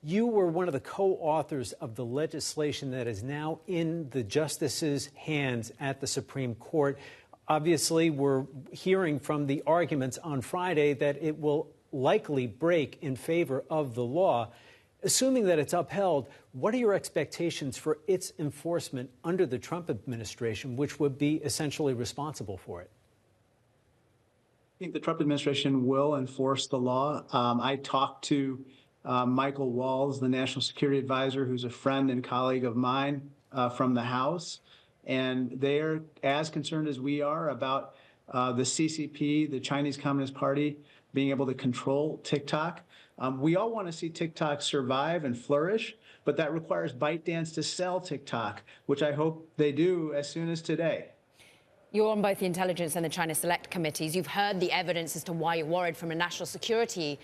You were one of the co-authors of the legislation that is now in the justices' hands at the Supreme Court. Obviously, we're hearing from the arguments on Friday that it will likely break in favor of the law. Assuming that it's upheld, what are your expectations for its enforcement under the Trump administration, which would be essentially responsible for it? I think the Trump administration will enforce the law. I talked to Michael Walz, the national security advisor, who's a friend and colleague of mine from the House, and they are as concerned as we are about the CCP, the Chinese Communist Party, being able to control TikTok. We all want to see TikTok survive and flourish, but that requires ByteDance to sell TikTok, which I hope they do as soon as today. You're on both the Intelligence and the China Select Committees. You've heard the evidence as to why you're worried from a national security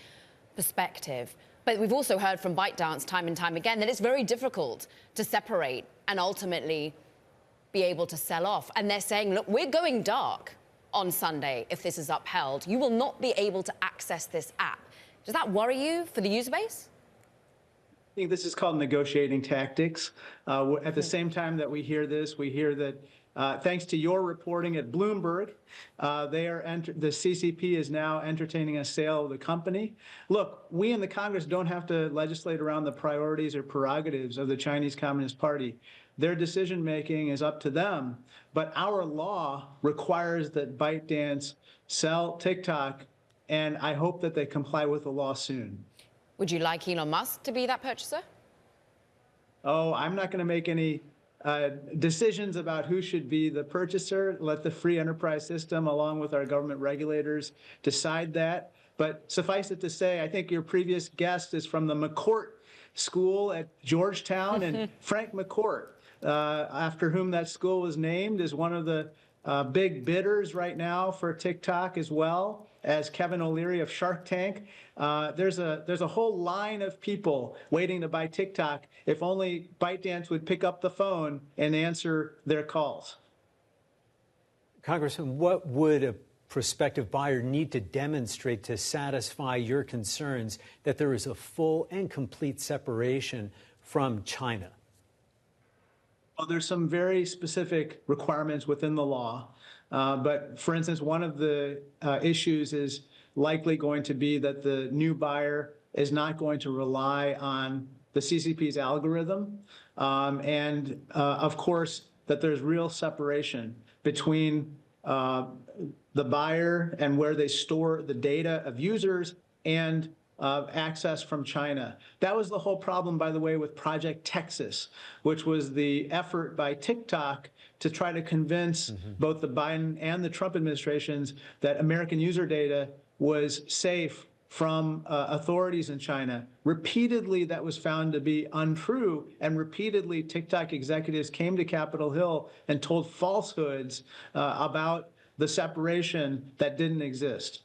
perspective. But we've also heard from ByteDance time and time again that it's very difficult to separate and ultimately be able to sell off. And they're saying, look, we're going dark on Sunday if this is upheld. You will not be able to access this app. Does that worry you for the user base? I think this is called negotiating tactics. At the same time that we hear this, we hear that thanks to your reporting at Bloomberg, the CCP is now entertaining a sale of the company. Look, we in the Congress don't have to legislate around the priorities or prerogatives of the Chinese Communist Party. Their decision-making is up to them. But our law requires that ByteDance sell TikTok, and I hope that they comply with the law soon. Would you like Elon Musk to be that purchaser? Oh, I'm not going to make any decisions about who should be the purchaser. Let the free enterprise system, along with our government regulators, decide that. But suffice it to say, I think your previous guest is from the McCourt School at Georgetown, and Frank McCourt, after whom that school was named, is one of the big bidders right now for TikTok, as well as Kevin O'Leary of Shark Tank. There's a whole line of people waiting to buy TikTok if only ByteDance would pick up the phone and answer their calls. Congressman, what would a prospective buyer need to demonstrate to satisfy your concerns that there is a full and complete separation from China? Well, there's some very specific requirements within the law. But for instance, one of the issues is likely going to be that the new buyer is not going to rely on the CCP's algorithm. Of course, that there's real separation between the buyer and where they store the data of users and access from China. That was the whole problem, by the way, with Project Texas, which was the effort by TikTok to try to convince both the Biden and the Trump administrations that American user data was safe from authorities in China. Repeatedly, that was found to be untrue, and repeatedly, TikTok executives came to Capitol Hill and told falsehoods about the separation that didn't exist.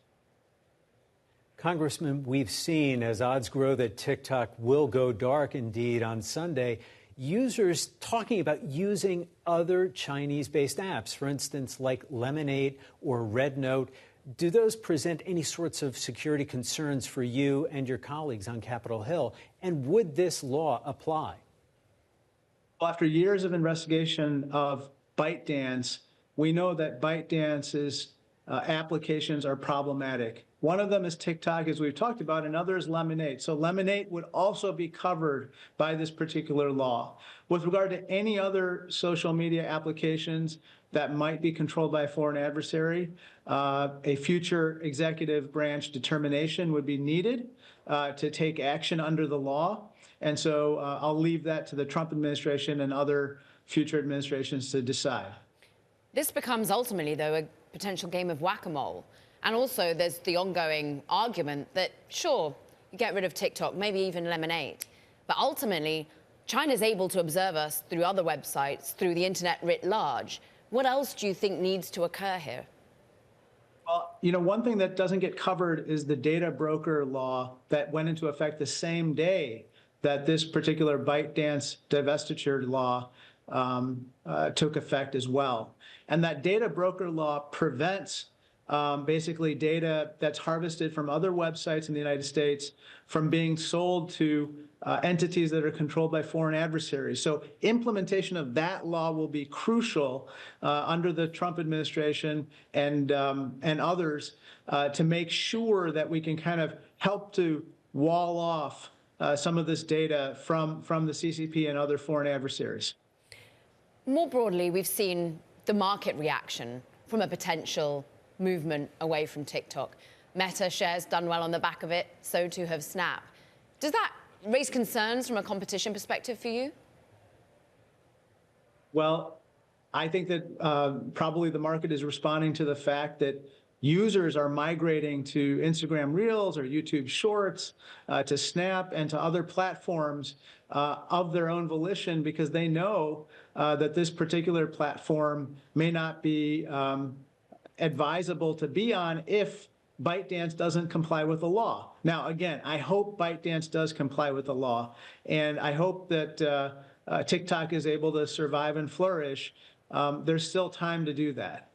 Congressman, we've seen as odds grow that TikTok will go dark indeed on Sunday, users talking about using other Chinese-based apps, for instance, like Lemonade or RedNote. Do those present any sorts of security concerns for you and your colleagues on Capitol Hill? And would this law apply? Well, after years of investigation of ByteDance, we know that ByteDance's applications are problematic. One of them is TikTok, as we've talked about, and another is Lemonade. So Lemonade would also be covered by this particular law. With regard to any other social media applications that might be controlled by a foreign adversary, a future executive branch determination would be needed to take action under the law. And so I'll leave that to the Trump administration and other future administrations to decide. This becomes ultimately, though, a potential game of whack-a-mole. And also there's the ongoing argument that, sure, you get rid of TikTok, maybe even Lemonade, but ultimately China's able to observe us through other websites, through the internet writ large. What else do you think needs to occur here? Well, you know, one thing that doesn't get covered is the data broker law that went into effect the same day that this particular ByteDance divestiture law took effect as well. And that data broker law prevents basically data that's harvested from other websites in the United States from being sold to entities that are controlled by foreign adversaries. So implementation of that law will be crucial under the Trump administration and others to make sure that we can kind of help to wall off some of this data from the CCP and other foreign adversaries. More broadly, we've seen the market reaction from a potential movement away from TikTok. Meta shares done well on the back of it, so too have Snap. Does that raise concerns from a competition perspective for you? Well, I think that probably the market is responding to the fact that users are migrating to Instagram Reels or YouTube Shorts, to Snap and to other platforms of their own volition because they know that this particular platform may not be advisable to be on if ByteDance doesn't comply with the law. Now, again, I hope ByteDance does comply with the law, and I hope that TikTok is able to survive and flourish. There's still time to do that.